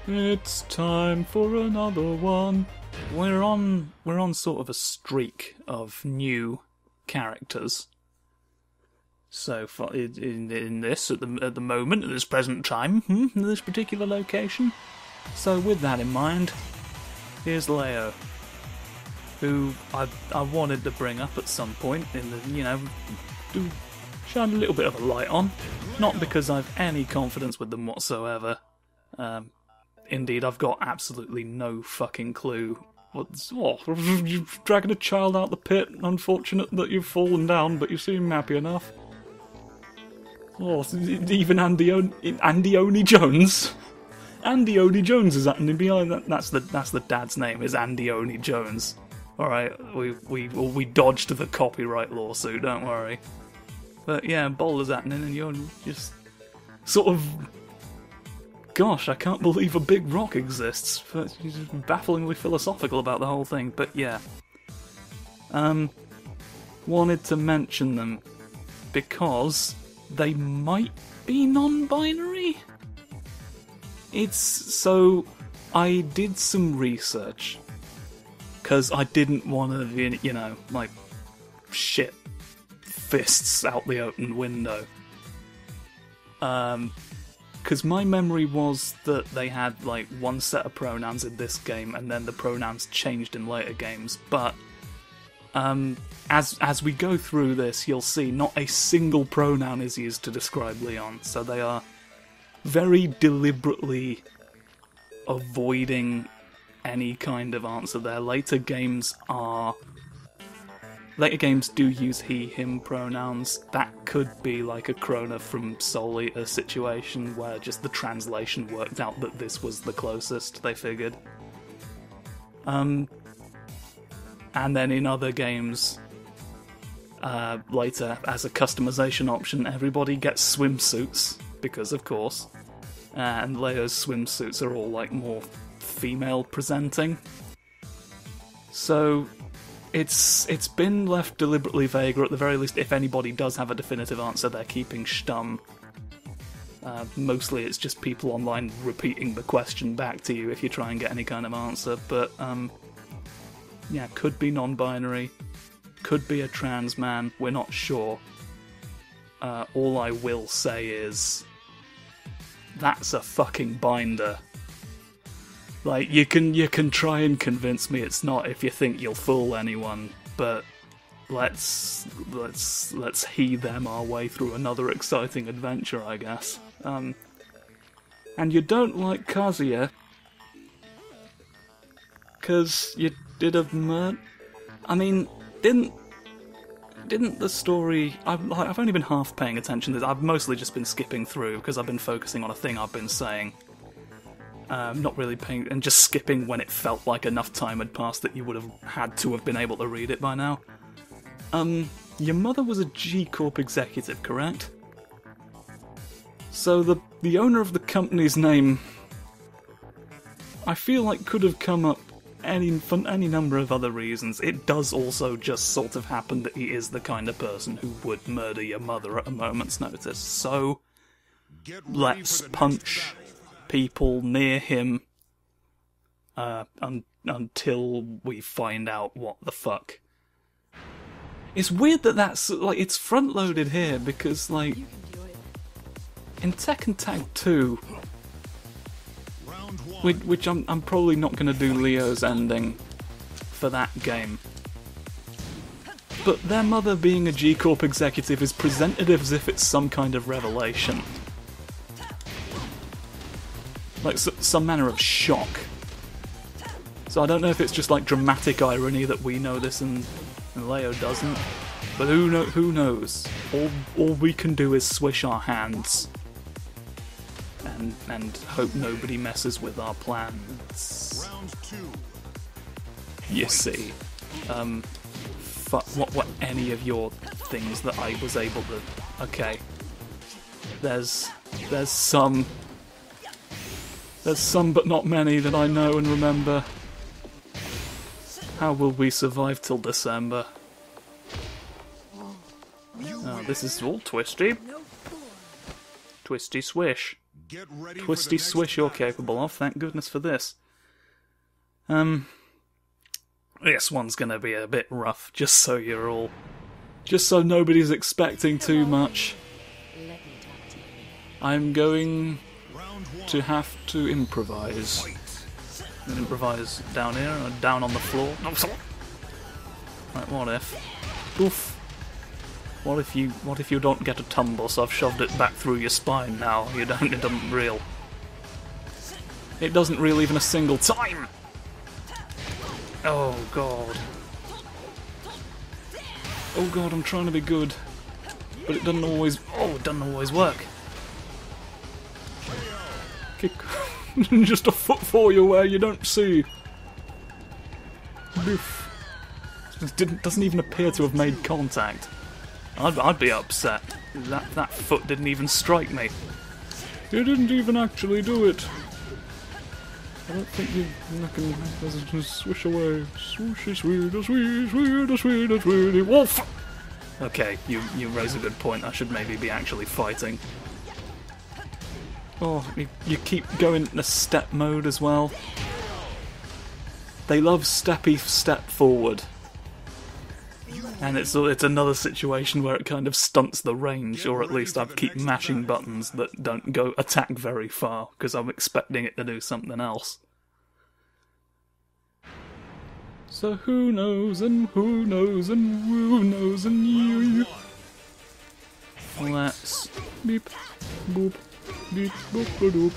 It's time for another one. We're on sort of a streak of new characters. So far in this at the moment, at this present time, in this particular location. So with that in mind, here's Leo, who I wanted to bring up at some point in the, do shine a little bit of a light on. Not because I've any confidence with them whatsoever. Indeed, I've got absolutely no fucking clue. You're dragging a child out the pit. Unfortunate that you've fallen down, but you seem happy enough. Oh, even Andioni Jones. Andioni Jones is happening behind that. That's the dad's name. Is Andioni Jones. All right, we dodged the copyright lawsuit. Don't worry. But yeah, Boulder's happening, and you're just sort of. Gosh, I can't believe a big rock exists. He's just bafflingly philosophical about the whole thing. But yeah, wanted to mention them because they might be non-binary. So I did some research because I didn't want to, like shit fists out the open window. Because my memory was that they had like one set of pronouns in this game, and then the pronouns changed in later games. But as we go through this, you'll see not a single pronoun is used to describe Leon. So they are very deliberately avoiding any kind of answer there. Later games do use he, him pronouns. That could be like a Krona from Soul Eater situation where just the translation worked out that this was the closest, they figured. And then in other games, later, as a customization option, everybody gets swimsuits, because of course. And Leo's swimsuits are all like more female presenting. So it's been left deliberately vague, or at the very least, if anybody does have a definitive answer, they're keeping stum. Mostly it's just people online repeating the question back to you if you try and get any kind of answer, but yeah, could be non-binary, could be a trans man, we're not sure. All I will say is, that's a fucking binder. Like, you can try and convince me it's not if you think you'll fool anyone, but let's he them our way through another exciting adventure, I guess. And you don't like Kazuya, because you did a murder. I mean, didn't the story? I've only been half paying attention to this. I've mostly just been skipping through because I've been focusing on a thing I've been saying. Not really paying, and just skipping when it felt like enough time had passed that you would have had to have been able to read it by now. Your mother was a G Corp executive, correct? So the owner of the company's name, I feel like could have come up for any number of other reasons. It does also just sort of happen that he is the kind of person who would murder your mother at a moment's notice. So let's punch people near him until we find out what the fuck. It's weird that that's like it's front loaded here because like in Tekken Tag 2, which I'm probably not going to do Leo's ending for that game, but their mother being a G Corp executive is presented as if it's some kind of revelation. Like some manner of shock. So I don't know if it's just like dramatic irony that we know this and Leo doesn't, but who knows? All we can do is swish our hands and hope nobody messes with our plans. Round 2. You see, what any of your things that I was able to. Okay, there's some but not many that I know and remember. How will we survive till December? Oh, this is all twisty. Twisty swish. Twisty swish you're capable of, thank goodness for this. This one's gonna be a bit rough, just so nobody's expecting too much. I'm going to have to improvise. I'm gonna improvise down here, or down on the floor. Right, what if? Oof. What if you don't get a tumble, so I've shoved it back through your spine now. It doesn't reel. It doesn't reel even a single time! Oh god. Oh god, I'm trying to be good. But it doesn't always work. Kick. Just a foot for you where you don't see. Boof. Doesn't even appear to have made contact. I'd be upset. That foot didn't even strike me. You didn't even actually do it. I don't think you can just swish away. Swishy, sweet, sweet, sweet, sweet, wolf. Okay, you raise a good point. I should maybe be actually fighting. Oh, you keep going into step mode as well. They love steppy step forward. And it's another situation where it kind of stunts the range, or at least I keep mashing buttons that don't go attack very far, because I'm expecting it to do something else. So who knows, and who knows, and who knows, and you... Let's... beep, boop, beep, boop, boop.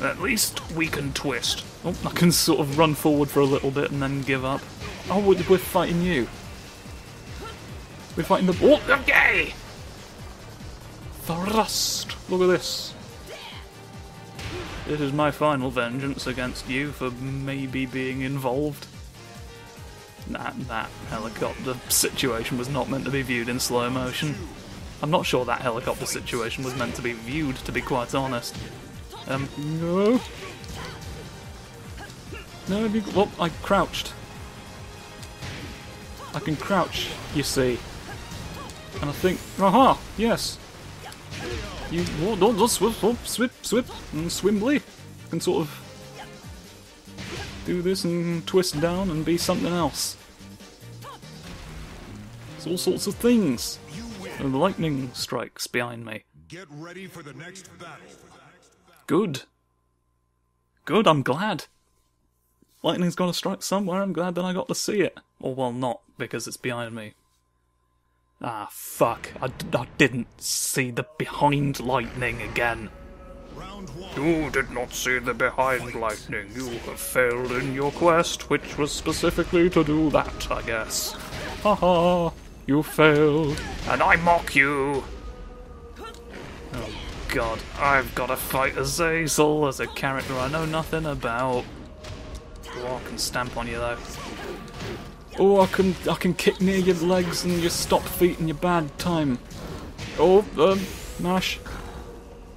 At least we can twist. Oh, I can sort of run forward for a little bit and then give up. Oh, we're fighting you. We're fighting the... Oh, okay! Thrust! Look at this. This is my final vengeance against you for maybe being involved. That helicopter situation was not meant to be viewed in slow motion. I'm not sure that helicopter situation was meant to be viewed, to be quite honest. No. No, have you... Oh, I crouched. I can crouch, you see. And I think... Aha! Yes! You... Oh, don't swip, and swimbly. You can sort of... do this and twist down and be something else. It's all sorts of things. And lightning strikes behind me. Get ready for the next battle. Good. Good, I'm glad. Lightning's gonna strike somewhere, I'm glad that I got to see it. Or, well, not, because it's behind me. Ah, fuck. I didn't see the behind lightning again. You did not see the behind lightning. You have failed in your quest, which was specifically to do that, I guess. Haha, you failed, and I mock you. Oh god, I've got to fight Azazel as a character I know nothing about. Oh, I can stamp on you though. Oh, I can kick near your legs and your stop feet in your bad time. Oh, mash.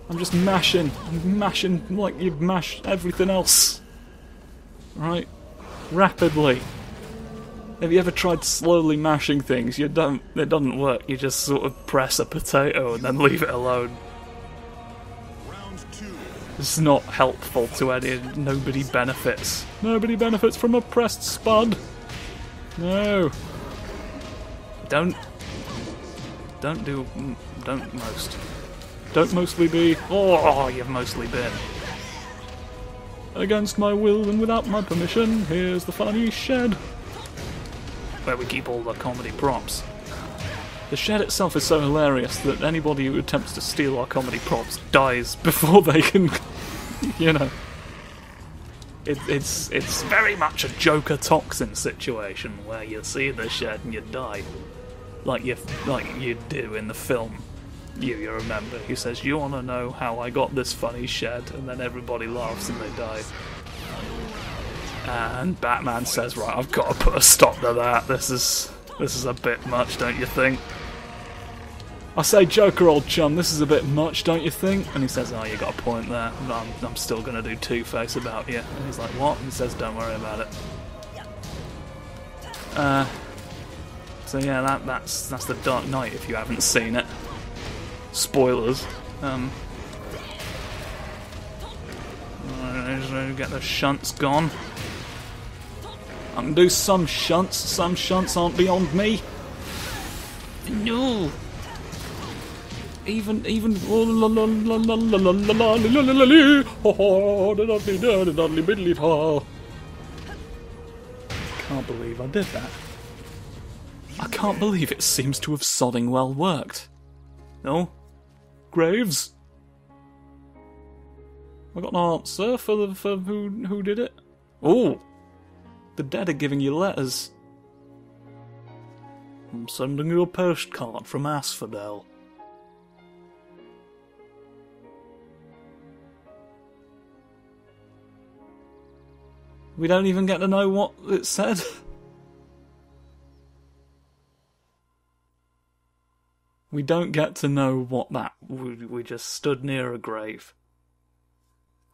I'm just mashing. I'm mashing like you've mashed everything else. Right? Rapidly. Have you ever tried slowly mashing things? It doesn't work. You just sort of press a potato and then leave it alone. It's not helpful to any... Nobody benefits. Nobody benefits from a pressed spud. No. Don't mostly be... Oh, you've mostly been. Against my will and without my permission, here's the funny shed. Where we keep all the comedy props. The shed itself is so hilarious that anybody who attempts to steal our comedy props dies before they can... you know. It's very much a Joker toxin situation where you see the shed and you die. Like you do in the film. You remember. He says, "You want to know how I got this funny shed?" And then everybody laughs and they die. And Batman says, "Right, I've got to put a stop to that. This is a bit much, don't you think?" I say, "Joker, old chum, this is a bit much, don't you think?" And he says, "Oh, you got a point there. I'm still going to do Two-Face about you." And he's like, "What?" And he says, "Don't worry about it." So yeah, that's The Dark Knight if you haven't seen it. Spoilers. get the shunts gone. I can do some shunts. Some shunts aren't beyond me. No. Even. Can't believe I did that. I can't believe it seems to have sodding well worked. No? Graves? I got an answer for who did it. Oh! The dead are giving you letters. I'm sending you a postcard from Asphodel. We don't even get to know what it said. We don't get to know what that... We just stood near a grave.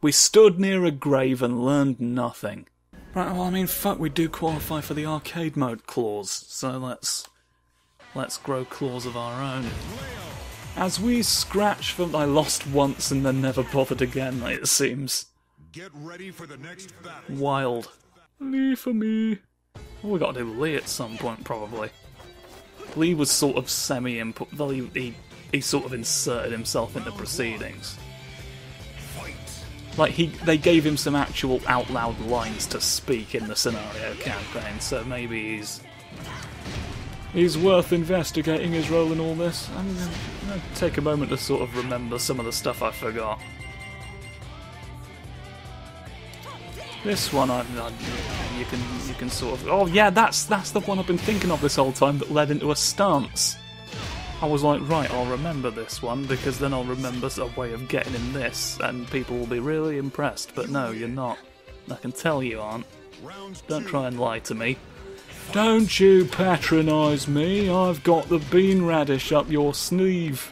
We stood near a grave and learned nothing. Right, well, I mean, fuck, we do qualify for the arcade mode clause, so let's grow claws of our own. As we scratch for... I lost once and then never bothered again, it seems. Get ready for the next battle. Wild. Lee for me. Well, we gotta do Lee at some point, probably. Lee was sort of semi-input, though he sort of inserted himself into proceedings. Like, they gave him some actual out-loud lines to speak in the scenario campaign, so maybe he's worth investigating his role in all this. I'm gonna take a moment to sort of remember some of the stuff I forgot. This one, you can sort of... Oh yeah, that's the one I've been thinking of this whole time that led into a stance. I was like, right, I'll remember this one, because then I'll remember a way of getting in this, and people will be really impressed. But no, you're not. I can tell you aren't. Don't try and lie to me. Don't you patronise me, I've got the bean radish up your sleeve.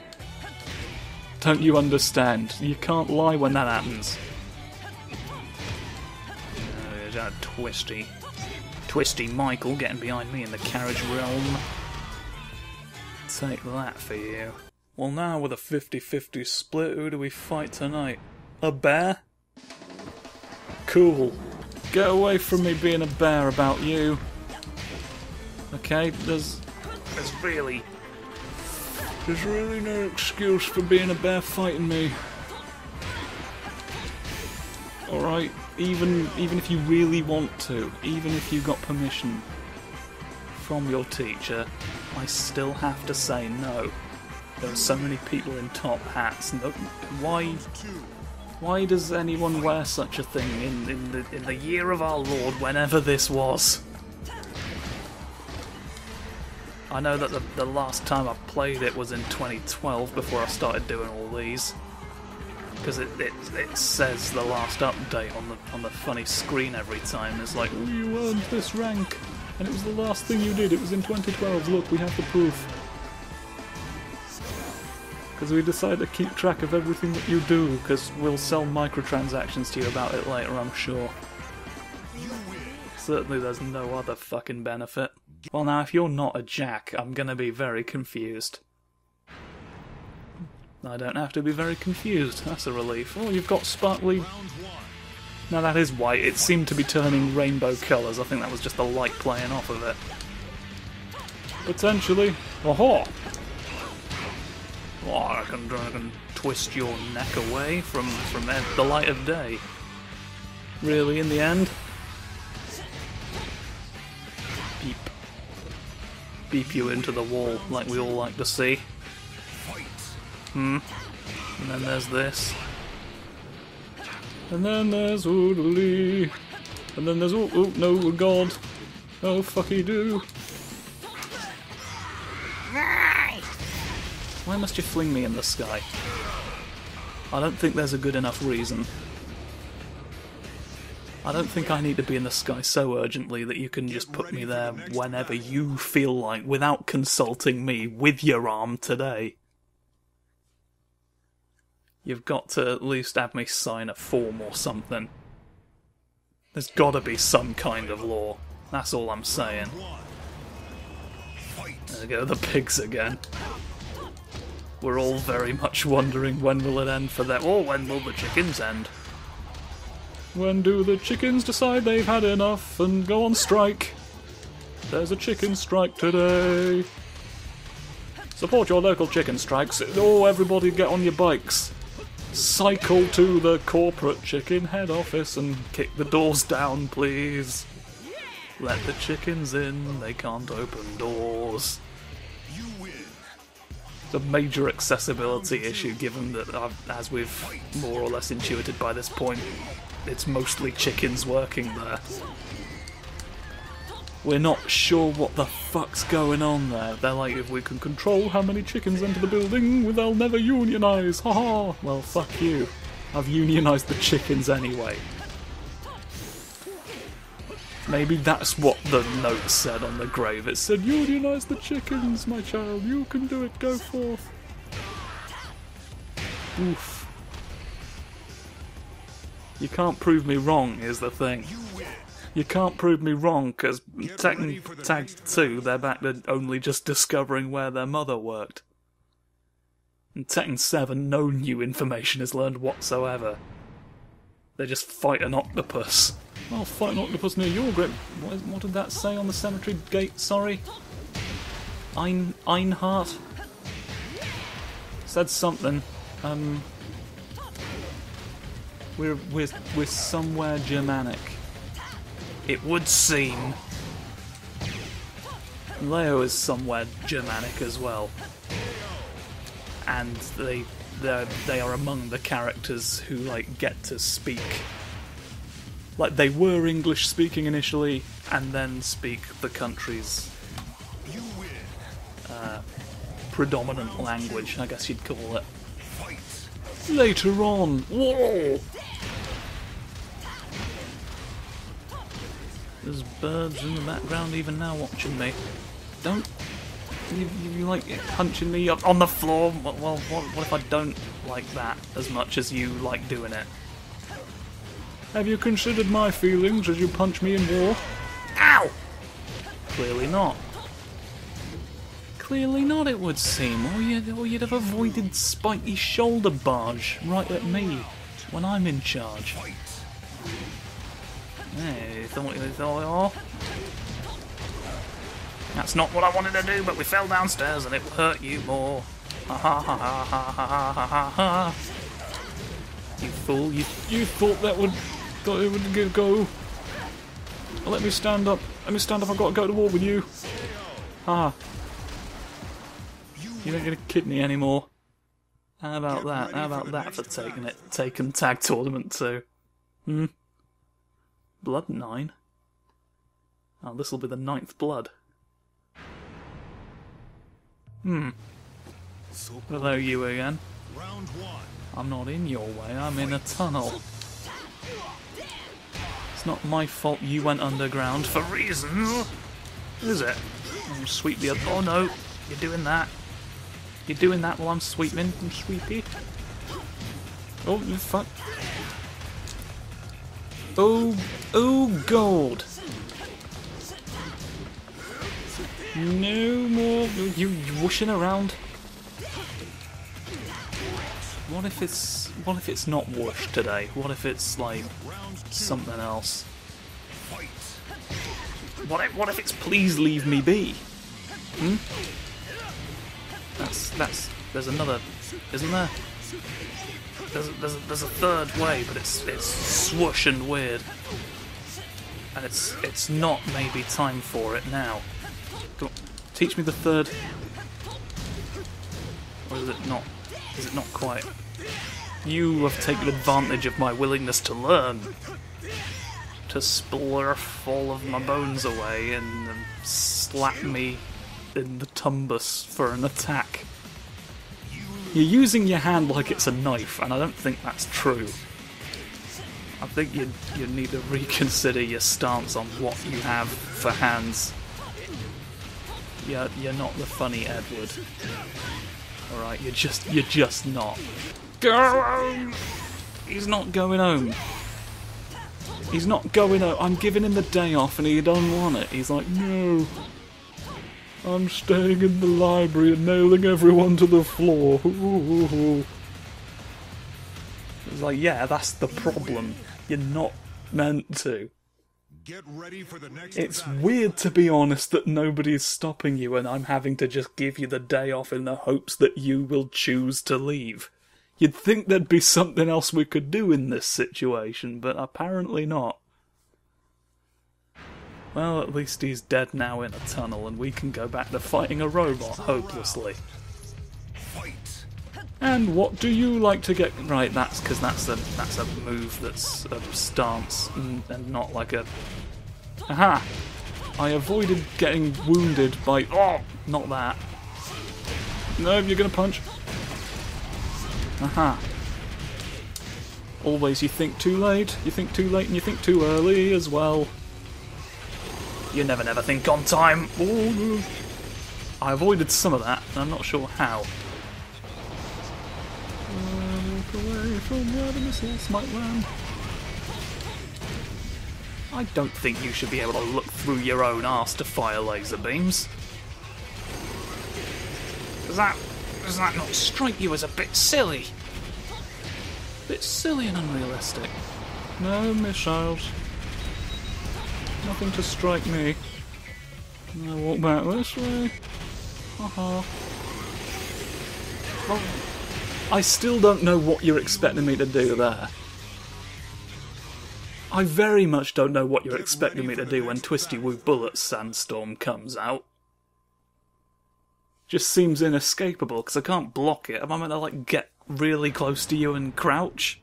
Don't you understand? You can't lie when that happens. Twisty Michael getting behind me in the carriage realm. Take that for you. Well, now with a 50-50 split, who do we fight tonight? A bear? Cool. Get away from me being a bear about you. Okay, there's really no excuse for being a bear fighting me. Alright, even if you really want to, even if you got permission from your teacher, I still have to say no. There are so many people in top hats. No, why does anyone wear such a thing in the year of our Lord, whenever this was? I know that the last time I played it was in 2012, before I started doing all these. Because it says the last update on the funny screen every time. It's like, oh, you earned this rank, and it was the last thing you did. It was in 2012. Look, we have the proof. Because we decided to keep track of everything that you do, because we'll sell microtransactions to you about it later, I'm sure. Certainly there's no other fucking benefit. Well now, if you're not a jack, I'm gonna be very confused. I don't have to be very confused, that's a relief. Oh, you've got sparkly... Now that is white, it seemed to be turning rainbow colours. I think that was just the light playing off of it. Potentially. Oh, I can twist your neck away from the light of day. Really, in the end? Beep. Beep you into the wall, like we all like to see. And then there's this. And then there's Oodly. And then there's oh no god. Oh fucky do. Why must you fling me in the sky? I don't think there's a good enough reason. I don't think I need to be in the sky so urgently that you can just put me there whenever you feel like, without consulting me with your arm today. You've got to at least have me sign a form or something. There's gotta be some kind of law. That's all I'm saying. There go the pigs again. We're all very much wondering when will it end for them. Or when will the chickens end? When do the chickens decide they've had enough and go on strike? There's a chicken strike today. Support your local chicken strikes. Oh, everybody get on your bikes. Cycle to the corporate chicken head office and kick the doors down, please. Let the chickens in, they can't open doors. It's a major accessibility issue given that, as we've more or less intuited by this point, it's mostly chickens working there. We're not sure what the fuck's going on there. They're like, if we can control how many chickens enter the building, they'll never unionise. Haha. Well, fuck you. I've unionised the chickens anyway. Maybe that's what the note said on the grave. It said, unionise the chickens, my child. You can do it. Go forth. Oof. You can't prove me wrong, is the thing. You can't prove me wrong, because Tekken Tag 2, they're back to only just discovering where their mother worked. In Tekken 7, no new information is learned whatsoever. They just fight an octopus. I'll fight an octopus near your grip. What did that say on the cemetery gate? Sorry? Einhart? Said something. We're somewhere Germanic. It would seem. Leo is somewhere Germanic as well, and they are among the characters who like get to speak. Like they were English speaking initially, and then speak the country's predominant language, I guess you'd call it. Later on. Whoa! There's birds in the background even now watching me. Don't... You like punching me up on the floor? Well, what if I don't like that as much as you like doing it? Have you considered my feelings as you punch me in war? Ow! Clearly not. Clearly not, it would seem. Or you'd have avoided spiky shoulder barge right at me when I'm in charge. Hey, oh. That's not what I wanted to do, but we fell downstairs and it will hurt you more. Ha ha ha ha ha ha ha ha ha. You fool, you thought it would go. Well, let me stand up. I've got to go to war with you. Ah. You don't get a kidney anymore. How about that? How about that for Taken Tag Tournament 2? Blood 9? Oh, this'll be the 9th blood. Hello, you again. I'm not in your way, I'm in a tunnel. It's not my fault you went underground for reasons, is it? Sweep the other. Oh no, you're doing that. You're doing that while I'm sweeping. I'm sweepy. Oh, you fuck. Oh, God. No more. You whooshing around. What if it's not whoosh today? What if it's like something else? What if it's please leave me be? There's another, isn't there? There's a third way, but it's swoosh and weird, and it's not maybe time for it now. Go on, teach me the third, or is it not? Is it not quite? You have taken advantage of my willingness to learn, to splurf all of my bones away and slap me in the tumbus for an attack. You're using your hand like it's a knife, and I don't think that's true. I think you need to reconsider your stance on what you have for hands. You're not the funny Edward. Alright, you're just not. Go home! He's not going home. He's not going home. I'm giving him the day off and he don't want it. He's like, no. I'm staying in the library and nailing everyone to the floor. It's like, yeah, that's the problem. You're not meant to. Get ready for the next It's battle. weird, to be honest, that nobody's stopping you and I'm having to just give you the day off in the hopes that you will choose to leave. You'd think there'd be something else we could do in this situation, but apparently not. Well, at least he's dead now in a tunnel and we can go back to fighting a robot hopelessly. Fight. And what do you like to get... Right, that's because that's a move that's a stance and not like a... Aha! I avoided getting wounded by... Oh! Not that. No, you're gonna punch. Aha. Always you think too late, you think too late, and you think too early as well. You never think on time. Ooh. I avoided some of that, and I'm not sure how. Walk away from where the missiles might land. I don't think you should be able to look through your own arse to fire laser beams. Does that not strike you as a bit silly? Bit silly and unrealistic. No missiles. Nothing to strike me. I'll walk back this way. Haha. Well, I still don't know what you're expecting me to do there. I very much don't know what you're expecting me to do when Twisty Woo Bullet Sandstorm comes out. Just seems inescapable, because I can't block it. Am I meant to, like, get really close to you and crouch?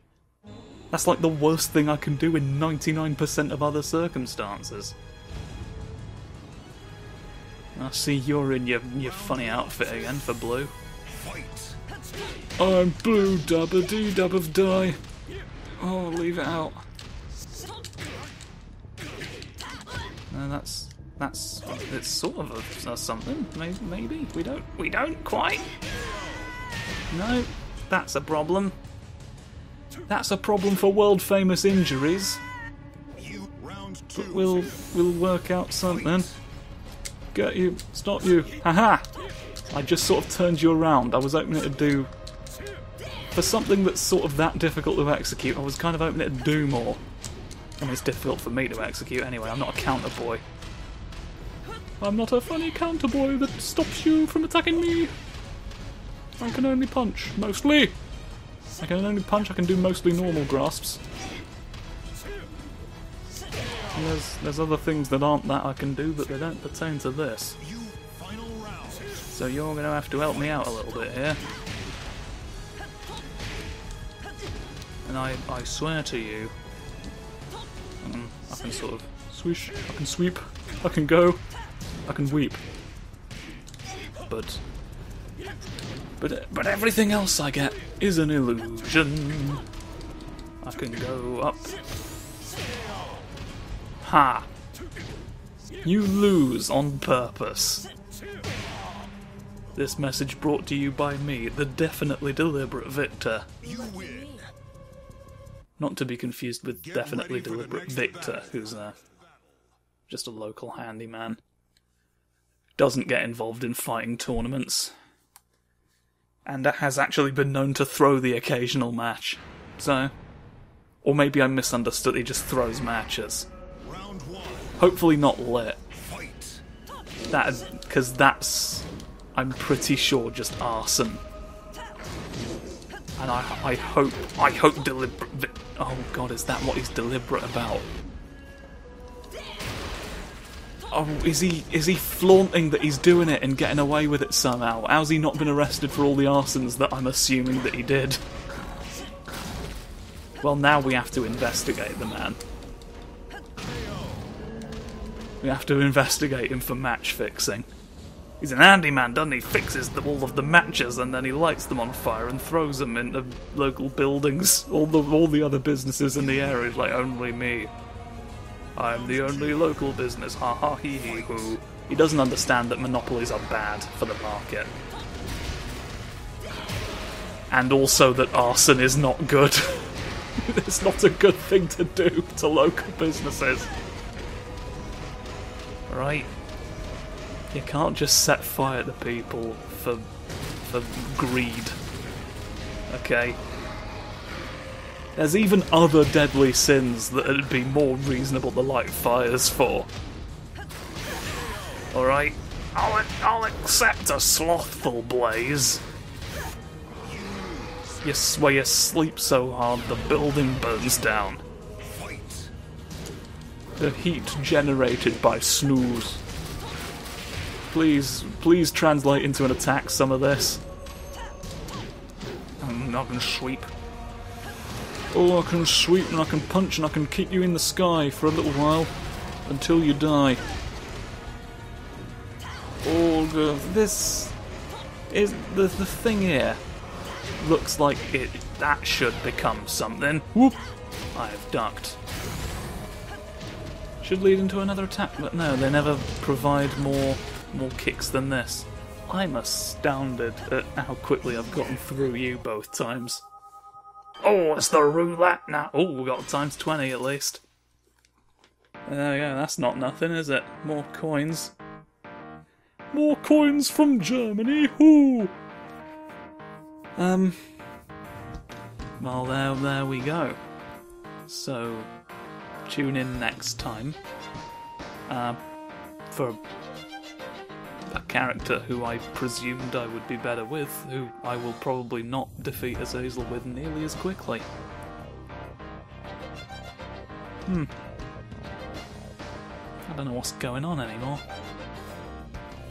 That's like the worst thing I can do in 99% of other circumstances. I see you're in your funny outfit again for blue. I'm blue, dub-a-dee-dub of die. Oh, leave it out. No, it's sort of a something. Maybe we don't quite. No, that's a problem. That's a problem for world famous injuries. But we'll work out something. Get you, stop you. Haha! I just sort of turned you around. I was hoping it'd do... For something that's sort of that difficult to execute, I was kind of hoping it'd do more. I mean, it's difficult for me to execute anyway. I'm not a counter boy. I'm not a funny counter boy that stops you from attacking me. I can only punch, mostly. I can only punch, I can do mostly normal grasps. And there's other things that aren't that I can do, but they don't pertain to this. So you're going to have to help me out a little bit here. And I swear to you, I can sort of swish, I can sweep, I can go, I can weep. But everything else I get is an illusion. I can go up. Ha! You lose on purpose. This message brought to you by me, the definitely deliberate victor. You win. Not to be confused with definitely deliberate Victor, who's just a local handyman. Doesn't get involved in fighting tournaments. And has actually been known to throw the occasional match. So... Or maybe I misunderstood, he just throws matches. Round one. Hopefully not lit. Fight. Because that's... I'm pretty sure just arson. And I hope deliberate... Oh god, is that what he's deliberate about? Oh, is he flaunting that he's doing it and getting away with it somehow? How's he not been arrested for all the arsons that I'm assuming that he did? Well, now we have to investigate the man. We have to investigate him for match fixing. He's an handyman, doesn't he? Fixes all of the matches and then he lights them on fire and throws them into local buildings. All the other businesses in the area is like, only me. I'm the only local business. Ha ha hee hee hoo. He doesn't understand that monopolies are bad for the market. And also that arson is not good. It's not a good thing to do to local businesses. Right? You can't just set fire to people for greed. Okay? There's even other deadly sins that it'd be more reasonable to light fires for. Alright, I'll accept a slothful blaze. Where you sleep so hard the building burns down. The heat generated by snooze. Please translate into an attack some of this. I can sweep. Oh, I can sweep and I can punch and I can keep you in the sky for a little while until you die. Oh, this is the thing here. Looks like that should become something. Whoop! I have ducked. Should lead into another attack, but no, they never provide more kicks than this. I'm astounded at how quickly I've gotten through you both times. Oh, it's the roulette now. Oh, we got times 20 at least. There we go, that's not nothing, is it? More coins. More coins from Germany, whoo! Well, there we go. So, tune in next time for a character who I presumed I would be better with, who I will probably not defeat Azazel with nearly as quickly. I don't know what's going on anymore.